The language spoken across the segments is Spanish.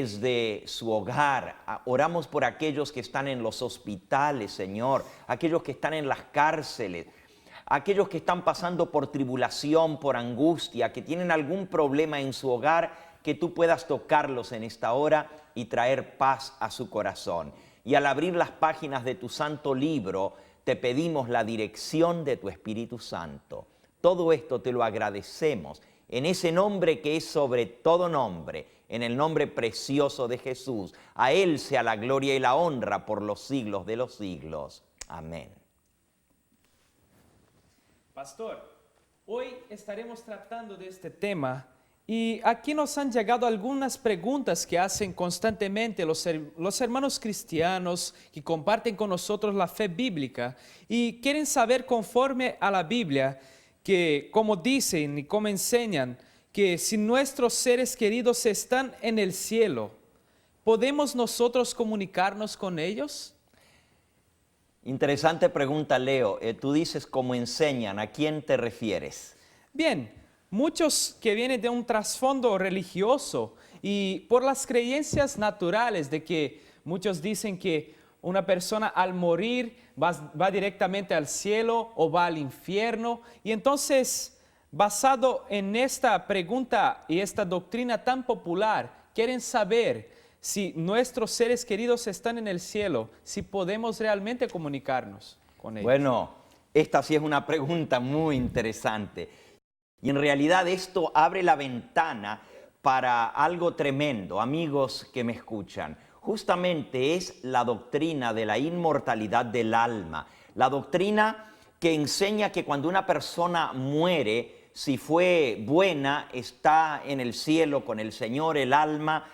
desde su hogar. Oramos por aquellos que están en los hospitales, Señor, aquellos que están en las cárceles, aquellos que están pasando por tribulación, por angustia, que tienen algún problema en su hogar, que tú puedas tocarlos en esta hora y traer paz a su corazón. Y al abrir las páginas de tu santo libro, te pedimos la dirección de tu Espíritu Santo. Todo esto te lo agradecemos en ese nombre que es sobre todo nombre, en el nombre precioso de Jesús. A Él sea la gloria y la honra por los siglos de los siglos. Amén. Pastor, hoy estaremos tratando de este tema y aquí nos han llegado algunas preguntas que hacen constantemente los hermanos cristianos que comparten con nosotros la fe bíblica y quieren saber conforme a la Biblia que como dicen y como enseñan que si nuestros seres queridos están en el cielo, ¿podemos nosotros comunicarnos con ellos? Interesante pregunta, Leo. Tú dices cómo enseñan, ¿a quién te refieres? Bien, muchos que vienen de un trasfondo religioso y por las creencias naturales de que muchos dicen que una persona al morir va directamente al cielo o va al infierno. Y entonces, basado en esta pregunta y esta doctrina tan popular, quieren saber si nuestros seres queridos están en el cielo, si podemos realmente comunicarnos con ellos. Bueno, esta sí es una pregunta muy interesante. Y en realidad esto abre la ventana para algo tremendo, amigos que me escuchan. Justamente es la doctrina de la inmortalidad del alma. La doctrina que enseña que cuando una persona muere, si fue buena, está en el cielo con el Señor, el alma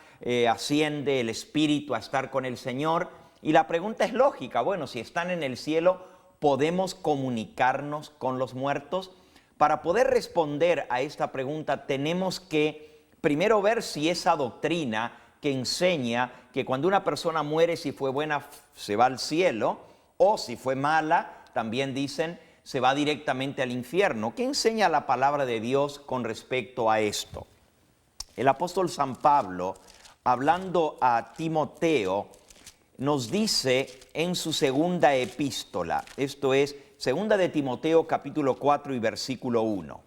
asciende, el espíritu a estar con el Señor. Y la pregunta es lógica, bueno, si están en el cielo, ¿podemos comunicarnos con los muertos? Para poder responder a esta pregunta tenemos que primero ver si esa doctrina que enseña que cuando una persona muere, si fue buena, se va al cielo, o si fue mala, también dicen, se va directamente al infierno. ¿Qué enseña la palabra de Dios con respecto a esto? El apóstol San Pablo, hablando a Timoteo, nos dice en su segunda epístola, esto es, segunda de Timoteo capítulo 4 y versículo 1.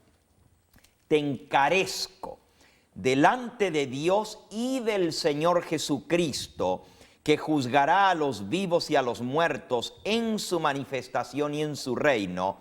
Te encarezco delante de Dios y del Señor Jesucristo, que juzgará a los vivos y a los muertos en su manifestación y en su reino,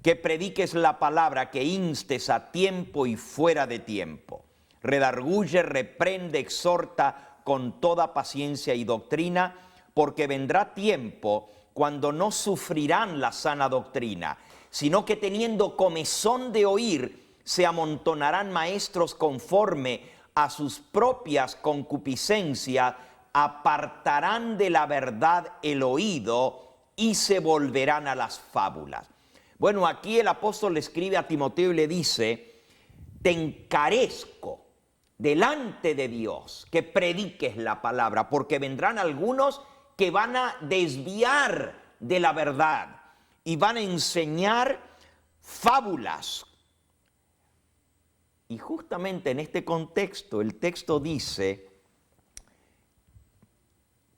que prediques la palabra, que instes a tiempo y fuera de tiempo. Redarguye, reprende, exhorta con toda paciencia y doctrina, porque vendrá tiempo cuando no sufrirán la sana doctrina, sino que teniendo comezón de oír, se amontonarán maestros conforme a sus propias concupiscencias, apartarán de la verdad el oído y se volverán a las fábulas. Bueno, aquí el apóstol le escribe a Timoteo y le dice, te encarezco delante de Dios que prediques la palabra, porque vendrán algunos que van a desviar de la verdad y van a enseñar fábulas. Y justamente en este contexto, el texto dice,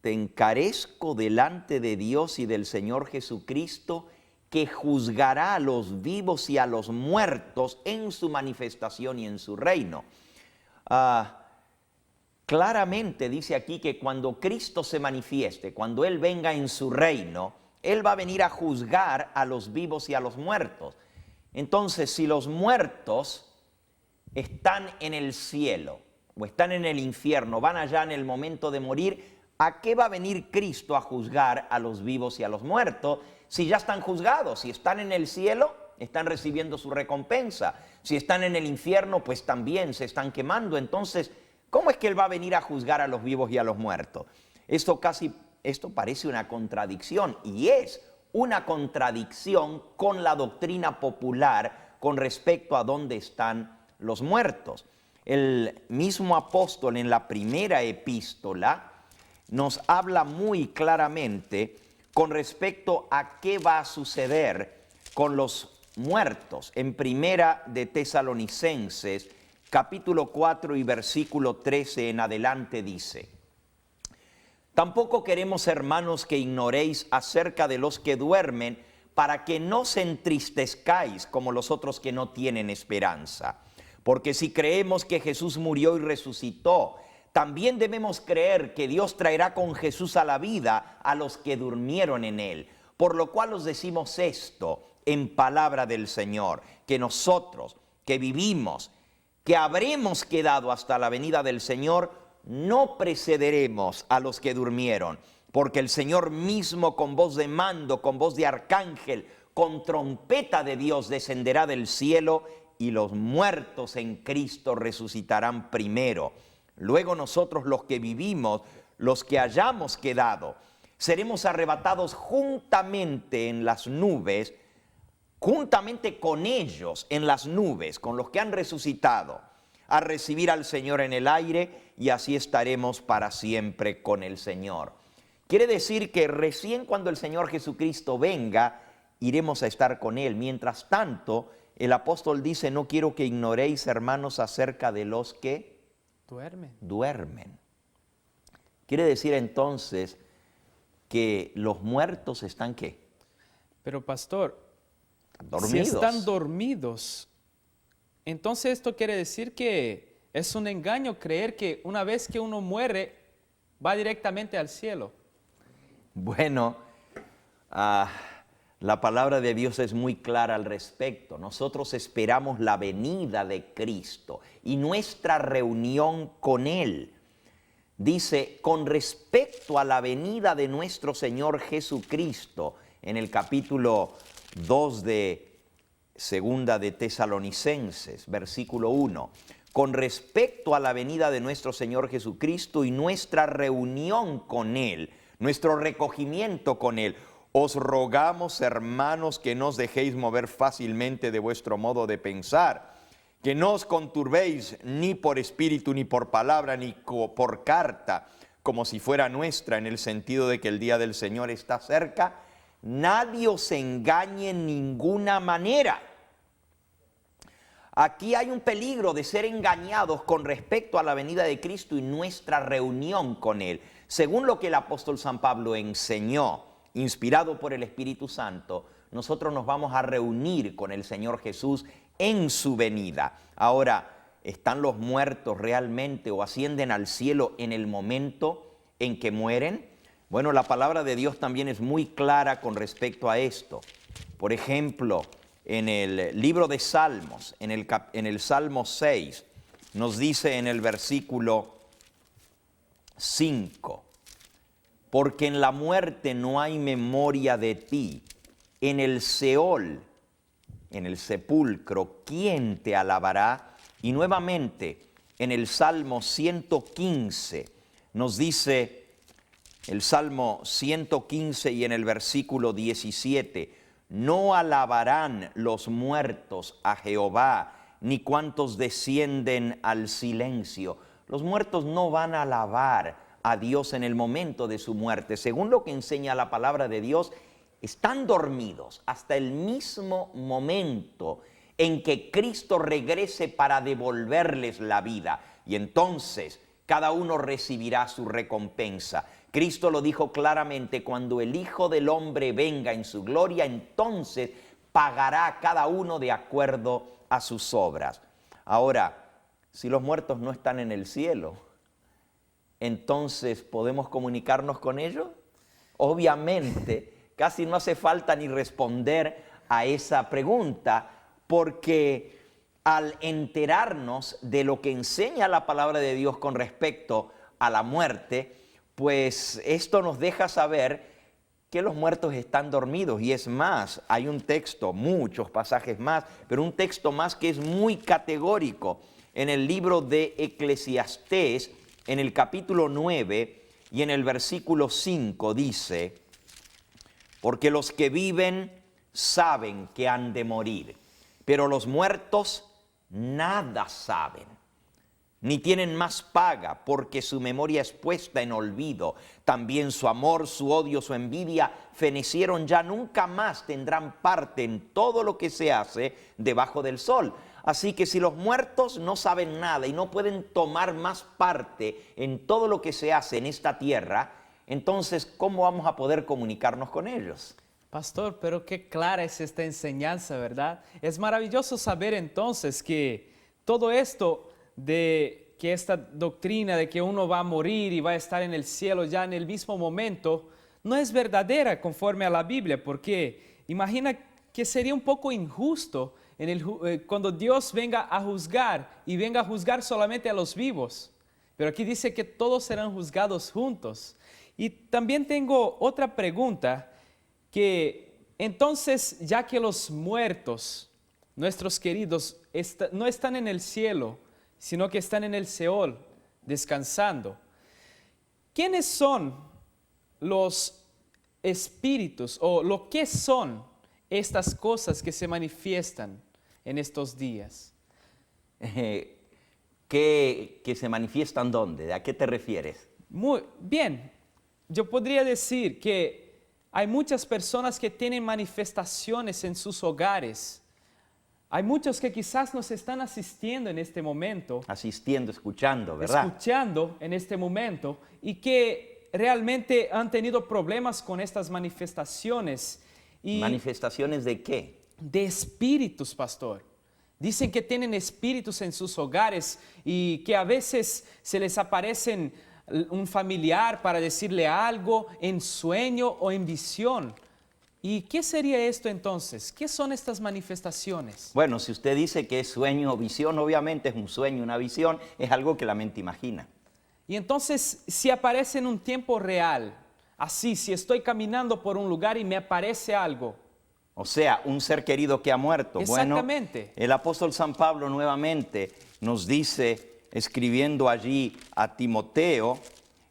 te encarezco delante de Dios y del Señor Jesucristo, que juzgará a los vivos y a los muertos en su manifestación y en su reino. Claramente dice aquí que cuando Cristo se manifieste, cuando Él venga en su reino, Él va a venir a juzgar a los vivos y a los muertos. Entonces, si los muertos están en el cielo o están en el infierno, van allá en el momento de morir, ¿a qué va a venir Cristo a juzgar a los vivos y a los muertos? Si ya están juzgados, si están en el cielo, están recibiendo su recompensa. Si están en el infierno, pues también se están quemando. Entonces, ¿cómo es que Él va a venir a juzgar a los vivos y a los muertos? Esto parece una contradicción, y es una contradicción con la doctrina popular con respecto a dónde están los muertos. El mismo apóstol en la primera epístola nos habla muy claramente con respecto a qué va a suceder con los muertos. En primera de Tesalonicenses, capítulo 4 y versículo 13 en adelante dice: tampoco queremos, hermanos, que ignoréis acerca de los que duermen, para que no se entristezcáis como los otros que no tienen esperanza. Porque si creemos que Jesús murió y resucitó, también debemos creer que Dios traerá con Jesús a la vida a los que durmieron en él. Por lo cual os decimos esto en palabra del Señor, que nosotros que vivimos, que habremos quedado hasta la venida del Señor, no precederemos a los que durmieron, porque el Señor mismo con voz de mando, con voz de arcángel, con trompeta de Dios descenderá del cielo, y los muertos en Cristo resucitarán primero. Luego nosotros los que vivimos, los que hayamos quedado, seremos arrebatados juntamente en las nubes, juntamente con ellos en las nubes, con los que han resucitado, a recibir al Señor en el aire, y así estaremos para siempre con el Señor. Quiere decir que recién cuando el Señor Jesucristo venga, iremos a estar con Él. Mientras tanto, el apóstol dice: no quiero que ignoréis, hermanos, acerca de los que duermen. Quiere decir entonces que los muertos están ¿qué? Pero pastor, Dormidos. si están dormidos, entonces esto quiere decir que es un engaño creer que una vez que uno muere, va directamente al cielo. Bueno, la palabra de Dios es muy clara al respecto. Nosotros esperamos la venida de Cristo y nuestra reunión con Él. Dice, con respecto a la venida de nuestro Señor Jesucristo, en el capítulo 2 de Segunda de Tesalonicenses, versículo 1, con respecto a la venida de nuestro Señor Jesucristo y nuestra reunión con Él, nuestro recogimiento con Él, os rogamos, hermanos, que no os dejéis mover fácilmente de vuestro modo de pensar, que no os conturbéis ni por espíritu, ni por palabra, ni por carta, como si fuera nuestra, en el sentido de que el día del Señor está cerca. Nadie os engañe en ninguna manera. Aquí hay un peligro de ser engañados con respecto a la venida de Cristo y nuestra reunión con Él. Según lo que el apóstol San Pablo enseñó, inspirado por el Espíritu Santo, nosotros nos vamos a reunir con el Señor Jesús en su venida. Ahora, ¿están los muertos realmente o ascienden al cielo en el momento en que mueren? Bueno, la palabra de Dios también es muy clara con respecto a esto. Por ejemplo, en el libro de Salmos, en el Salmo 6, nos dice en el versículo 5, porque en la muerte no hay memoria de ti, en el Seol, en el sepulcro, ¿quién te alabará? Y nuevamente, en el Salmo 115, nos dice el Salmo 115 y en el versículo 17, no alabarán los muertos a Jehová, ni cuantos descienden al silencio. Los muertos no van a alabar a Dios en el momento de su muerte. Según lo que enseña la palabra de Dios, están dormidos hasta el mismo momento en que Cristo regrese para devolverles la vida. Y entonces cada uno recibirá su recompensa. Cristo lo dijo claramente: cuando el Hijo del Hombre venga en su gloria, entonces pagará a cada uno de acuerdo a sus obras. Ahora, si los muertos no están en el cielo, entonces ¿podemos comunicarnos con ellos? Obviamente, casi no hace falta ni responder a esa pregunta, porque al enterarnos de lo que enseña la palabra de Dios con respecto a la muerte, pues esto nos deja saber que los muertos están dormidos. Y es más, hay un texto, muchos pasajes más, pero un texto más que es muy categórico en el libro de Eclesiastés, en el capítulo 9 y en el versículo 5 dice: porque los que viven saben que han de morir, pero los muertos nada saben, ni tienen más paga, porque su memoria es puesta en olvido. También su amor, su odio, su envidia fenecieron ya, nunca más tendrán parte en todo lo que se hace debajo del sol. Así que si los muertos no saben nada y no pueden tomar más parte en todo lo que se hace en esta tierra, entonces, ¿cómo vamos a poder comunicarnos con ellos? Pastor, pero qué clara es esta enseñanza, ¿verdad? Es maravilloso saber entonces que todo esto de que esta doctrina de que uno va a morir y va a estar en el cielo ya en el mismo momento, no es verdadera conforme a la Biblia, porque imagina que sería un poco injusto cuando Dios venga a juzgar y venga a juzgar solamente a los vivos. Pero aquí dice que todos serán juzgados juntos. Y también tengo otra pregunta, que entonces ya que los muertos, nuestros queridos, no están en el cielo, sino que están en el Seol, descansando, ¿quiénes son los espíritus o lo que son estas cosas que se manifiestan en estos días? ¿Que se manifiestan dónde? ¿A qué te refieres? Muy bien, yo podría decir que hay muchas personas que tienen manifestaciones en sus hogares. Hay muchos que quizás nos están asistiendo en este momento. Asistiendo, escuchando, ¿verdad? Escuchando en este momento y que realmente han tenido problemas con estas manifestaciones. ¿Manifestaciones de qué? De espíritus, pastor. Dicen que tienen espíritus en sus hogares y que a veces se les aparecen un familiar para decirle algo en sueño o en visión. ¿Y qué sería esto entonces? ¿Qué son estas manifestaciones? Bueno, si usted dice que es sueño o visión, obviamente es un sueño, una visión, es algo que la mente imagina. Y entonces, si aparece en un tiempo real, así, si estoy caminando por un lugar y me aparece algo. O sea, un ser querido que ha muerto. Exactamente. Bueno, el apóstol San Pablo nuevamente nos dice, escribiendo allí a Timoteo,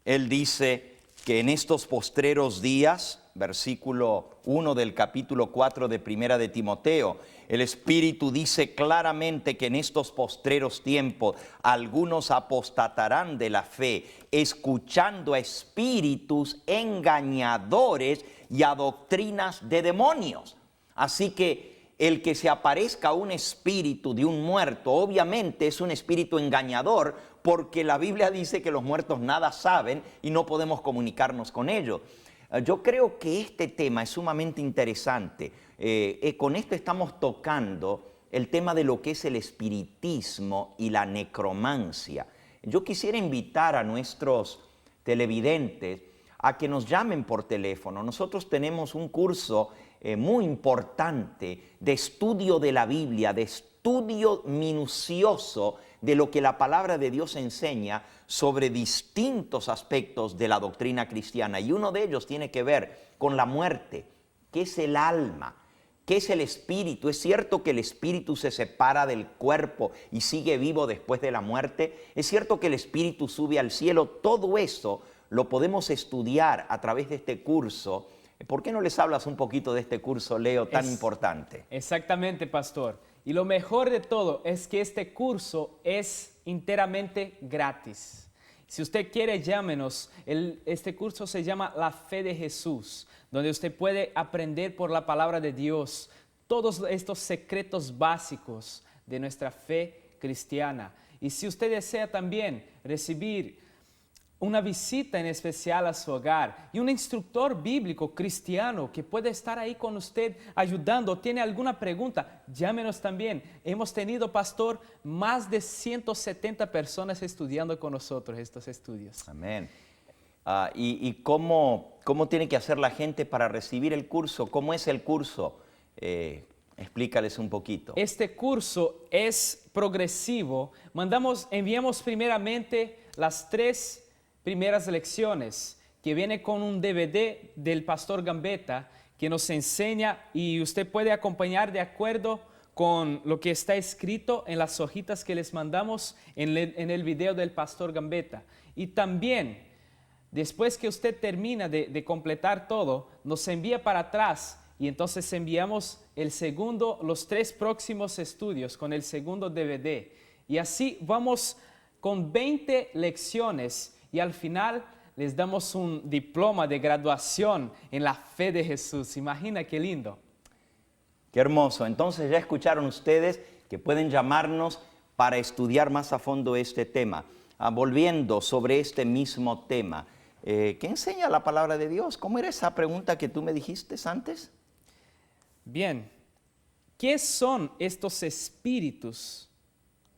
él dice que en estos postreros días, versículo 1 del capítulo 4 de Primera de Timoteo, el Espíritu dice claramente que en estos postreros tiempos algunos apostatarán de la fe, escuchando a espíritus engañadores y a doctrinas de demonios. Así que el que se aparezca un espíritu de un muerto, obviamente es un espíritu engañador, porque la Biblia dice que los muertos nada saben y no podemos comunicarnos con ellos. Yo creo que este tema es sumamente interesante. Con esto estamos tocando el tema de lo que es el espiritismo y la necromancia. Yo quisiera invitar a nuestros televidentes a que nos llamen por teléfono. Nosotros tenemos un curso muy importante de estudio de la Biblia, de estudio minucioso de lo que la palabra de Dios enseña sobre distintos aspectos de la doctrina cristiana. Y uno de ellos tiene que ver con la muerte. ¿Qué es el alma? ¿Qué es el espíritu? ¿Es cierto que el espíritu se separa del cuerpo y sigue vivo después de la muerte? ¿Es cierto que el espíritu sube al cielo? Todo eso lo podemos estudiar a través de este curso. ¿Por qué no les hablas un poquito de este curso, Leo, tan importante? Exactamente, pastor. Y lo mejor de todo es que este curso es enteramente gratis. Si usted quiere, llámenos. Este curso se llama La Fe de Jesús, donde usted puede aprender por la palabra de Dios todos estos secretos básicos de nuestra fe cristiana. Y si usted desea también recibir una visita en especial a su hogar y un instructor bíblico cristiano que puede estar ahí con usted ayudando, tiene alguna pregunta, llámenos también. Hemos tenido, pastor, más de 170 personas estudiando con nosotros estos estudios. Amén. ¿Y cómo tiene que hacer la gente para recibir el curso? ¿Cómo es el curso? Explícales un poquito. Este curso es progresivo. Enviamos primeramente las 3 primeras lecciones, que viene con un DVD del pastor Gambetta que nos enseña, y usted puede acompañar de acuerdo con lo que está escrito en las hojitas que les mandamos en el video del pastor Gambetta. Y también, después que usted termina de completar todo, nos envía para atrás y entonces enviamos los 3 próximos estudios con el segundo DVD. Y así vamos con 20 lecciones. Y al final les damos un diploma de graduación en la fe de Jesús. Imagina qué lindo. Qué hermoso. Entonces ya escucharon ustedes que pueden llamarnos para estudiar más a fondo este tema. Volviendo sobre este mismo tema, ¿qué enseña la palabra de Dios? ¿Cómo era esa pregunta que tú me dijiste antes? Bien, ¿qué son estos espíritus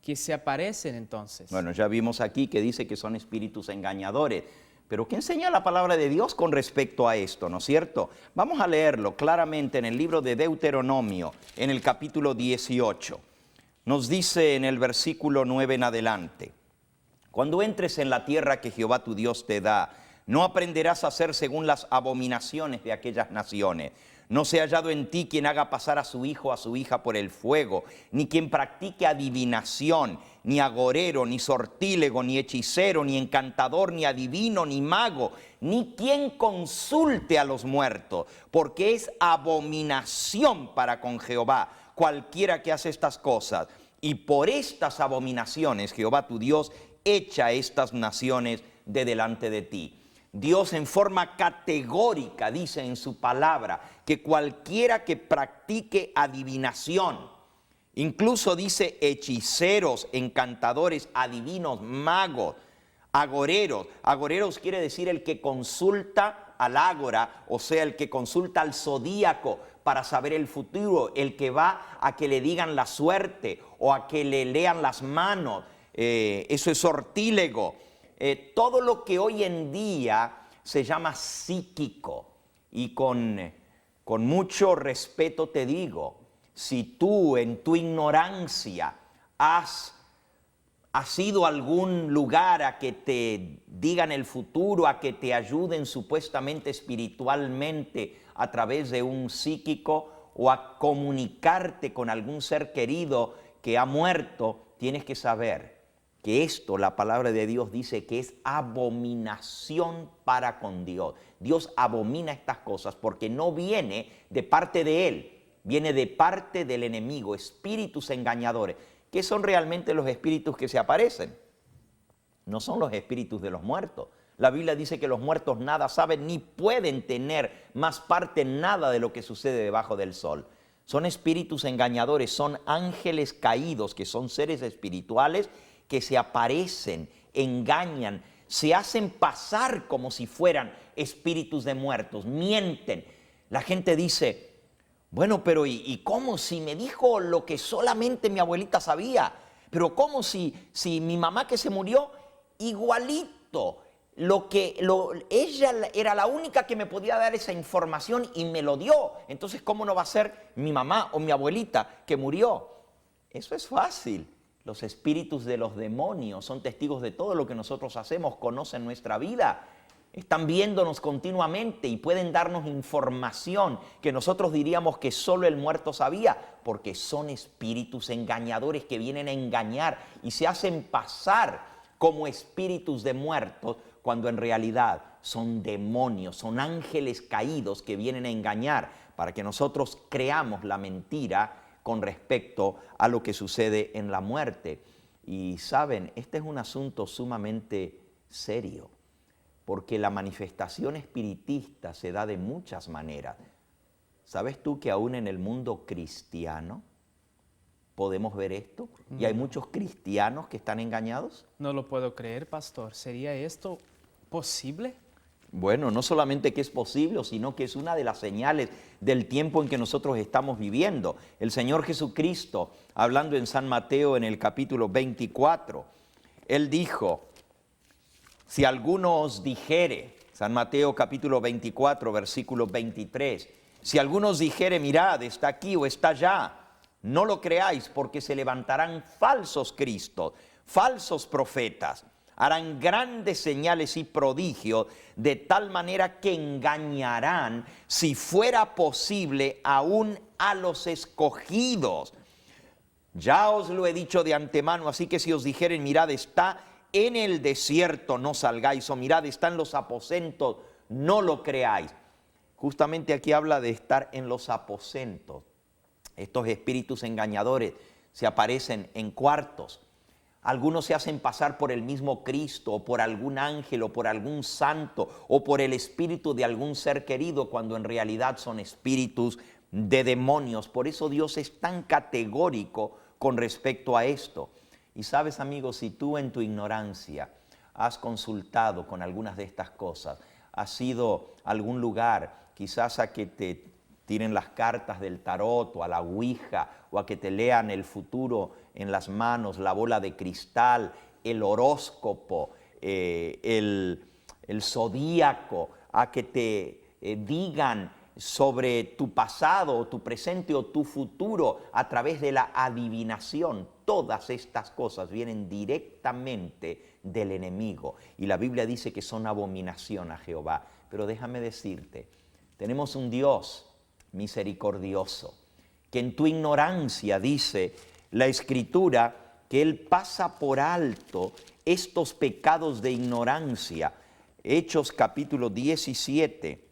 que se aparecen entonces? Bueno, ya vimos aquí que dice que son espíritus engañadores. Pero ¿qué enseña la palabra de Dios con respecto a esto, no es cierto? Vamos a leerlo claramente en el libro de Deuteronomio, en el capítulo 18. Nos dice en el versículo 9 en adelante: cuando entres en la tierra que Jehová tu Dios te da, no aprenderás a hacer según las abominaciones de aquellas naciones. No sea hallado en ti quien haga pasar a su hijo o a su hija por el fuego, ni quien practique adivinación, ni agorero, ni sortílego, ni hechicero, ni encantador, ni adivino, ni mago, ni quien consulte a los muertos, porque es abominación para con Jehová cualquiera que hace estas cosas. Y por estas abominaciones Jehová tu Dios echa estas naciones de delante de ti. Dios en forma categórica dice en su palabra que cualquiera que practique adivinación, incluso dice hechiceros, encantadores, adivinos, magos, agoreros. Agoreros quiere decir el que consulta al ágora, o sea, el que consulta al zodíaco para saber el futuro, el que va a que le digan la suerte o a que le lean las manos. Eso es sortílego. Todo lo que hoy en día se llama psíquico, y con mucho respeto te digo, si tú en tu ignorancia has ido a algún lugar a que te digan el futuro, a que te ayuden supuestamente espiritualmente a través de un psíquico, o a comunicarte con algún ser querido que ha muerto, tienes que saber que esto, la palabra de Dios dice que es abominación para con Dios. Dios abomina estas cosas porque no viene de parte de Él, viene de parte del enemigo, espíritus engañadores. ¿Qué son realmente los espíritus que se aparecen? No son los espíritus de los muertos. La Biblia dice que los muertos nada saben ni pueden tener más parte en nada de lo que sucede debajo del sol. Son espíritus engañadores, son ángeles caídos, que son seres espirituales que se aparecen, engañan, se hacen pasar como si fueran espíritus de muertos, mienten. La gente dice, bueno, pero ¿y cómo si me dijo lo que solamente mi abuelita sabía? Pero ¿cómo si mi mamá que se murió, igualito, ella era la única que me podía dar esa información y me lo dio? Entonces, ¿cómo no va a ser mi mamá o mi abuelita que murió? Eso es fácil. Los espíritus de los demonios son testigos de todo lo que nosotros hacemos, conocen nuestra vida, están viéndonos continuamente y pueden darnos información que nosotros diríamos que solo el muerto sabía, porque son espíritus engañadores que vienen a engañar y se hacen pasar como espíritus de muertos, cuando en realidad son demonios, son ángeles caídos que vienen a engañar para que nosotros creamos la mentira con respecto a lo que sucede en la muerte. Y saben, este es un asunto sumamente serio, porque la manifestación espiritista se da de muchas maneras. ¿Sabes tú que aún en el mundo cristiano podemos ver esto? ¿Y hay muchos cristianos que están engañados? No lo puedo creer, pastor. ¿Sería esto posible? Bueno, no solamente que es posible, sino que es una de las señales del tiempo en que nosotros estamos viviendo. El Señor Jesucristo, hablando en San Mateo en el capítulo 24, Él dijo, si alguno os dijere, San Mateo capítulo 24, versículo 23, si alguno os dijere, mirad, está aquí o está allá, no lo creáis, porque se levantarán falsos cristos, falsos profetas, harán grandes señales y prodigios, de tal manera que engañarán, si fuera posible, aún a los escogidos. Ya os lo he dicho de antemano, así que si os dijeren, mirad, está en el desierto, no salgáis, o mirad, está en los aposentos, no lo creáis. Justamente aquí habla de estar en los aposentos. Estos espíritus engañadores se aparecen en cuartos. Algunos se hacen pasar por el mismo Cristo, o por algún ángel, o por algún santo, o por el espíritu de algún ser querido, cuando en realidad son espíritus de demonios. Por eso Dios es tan categórico con respecto a esto. Y sabes, amigos, si tú en tu ignorancia has consultado con algunas de estas cosas, has ido a algún lugar, quizás a que te tiren las cartas del tarot o a la ouija o a que te lean el futuro en las manos, la bola de cristal, el horóscopo, el zodíaco, a que te digan sobre tu pasado o tu presente o tu futuro a través de la adivinación. Todas estas cosas vienen directamente del enemigo y la Biblia dice que son abominación a Jehová. Pero déjame decirte, tenemos un Dios misericordioso, que en tu ignorancia dice la Escritura que Él pasa por alto estos pecados de ignorancia. Hechos capítulo 17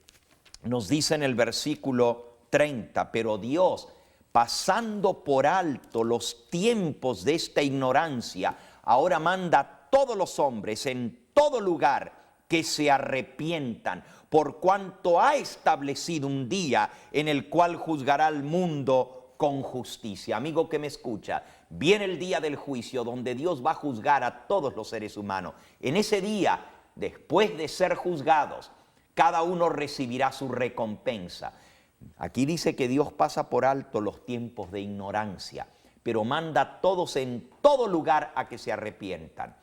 nos dice en el versículo 30, pero Dios, pasando por alto los tiempos de esta ignorancia, ahora manda a todos los hombres en todo lugar que se arrepientan, por cuanto ha establecido un día en el cual juzgará al mundo con justicia. Amigo que me escucha, viene el día del juicio donde Dios va a juzgar a todos los seres humanos. En ese día, después de ser juzgados, cada uno recibirá su recompensa. Aquí dice que Dios pasa por alto los tiempos de ignorancia, pero manda a todos en todo lugar a que se arrepientan.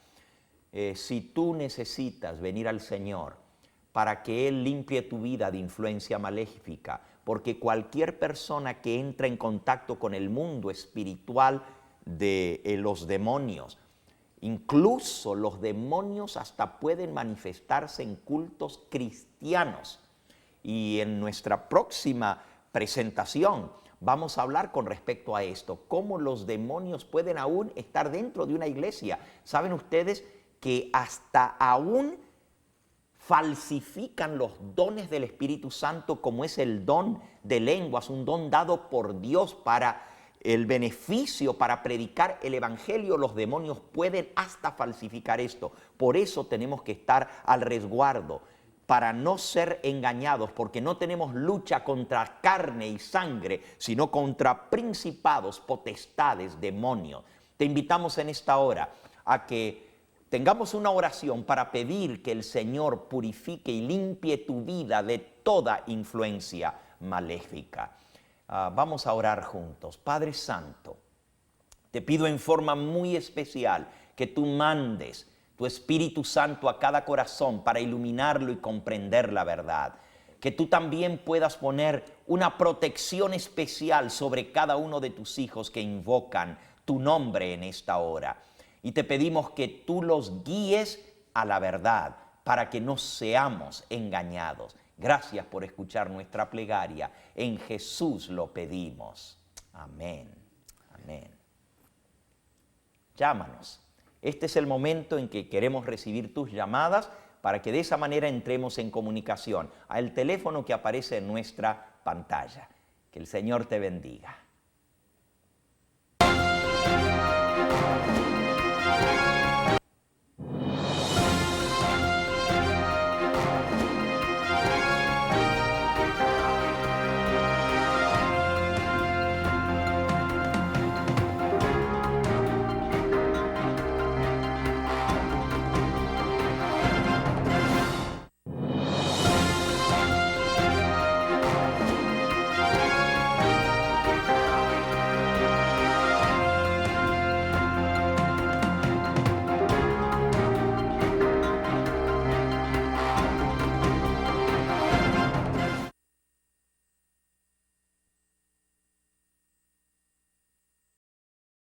Si tú necesitas venir al Señor para que Él limpie tu vida de influencia maléfica, porque cualquier persona que entra en contacto con el mundo espiritual de los demonios, incluso los demonios hasta pueden manifestarse en cultos cristianos. Y en nuestra próxima presentación vamos a hablar con respecto a esto, cómo los demonios pueden aún estar dentro de una iglesia. ¿Saben ustedes que hasta aún falsifican los dones del Espíritu Santo, como es el don de lenguas, un don dado por Dios para el beneficio, para predicar el Evangelio? Los demonios pueden hasta falsificar esto. Por eso tenemos que estar al resguardo, para no ser engañados, porque no tenemos lucha contra carne y sangre, sino contra principados, potestades, demonios. Te invitamos en esta hora a que tengamos una oración para pedir que el Señor purifique y limpie tu vida de toda influencia maléfica. Vamos a orar juntos. Padre Santo, te pido en forma muy especial que tú mandes tu Espíritu Santo a cada corazón para iluminarlo y comprender la verdad. Que tú también puedas poner una protección especial sobre cada uno de tus hijos que invocan tu nombre en esta hora. Y te pedimos que tú los guíes a la verdad para que no seamos engañados. Gracias por escuchar nuestra plegaria. En Jesús lo pedimos. Amén. Amén. Llámanos. Este es el momento en que queremos recibir tus llamadas para que de esa manera entremos en comunicación al teléfono que aparece en nuestra pantalla. Que el Señor te bendiga.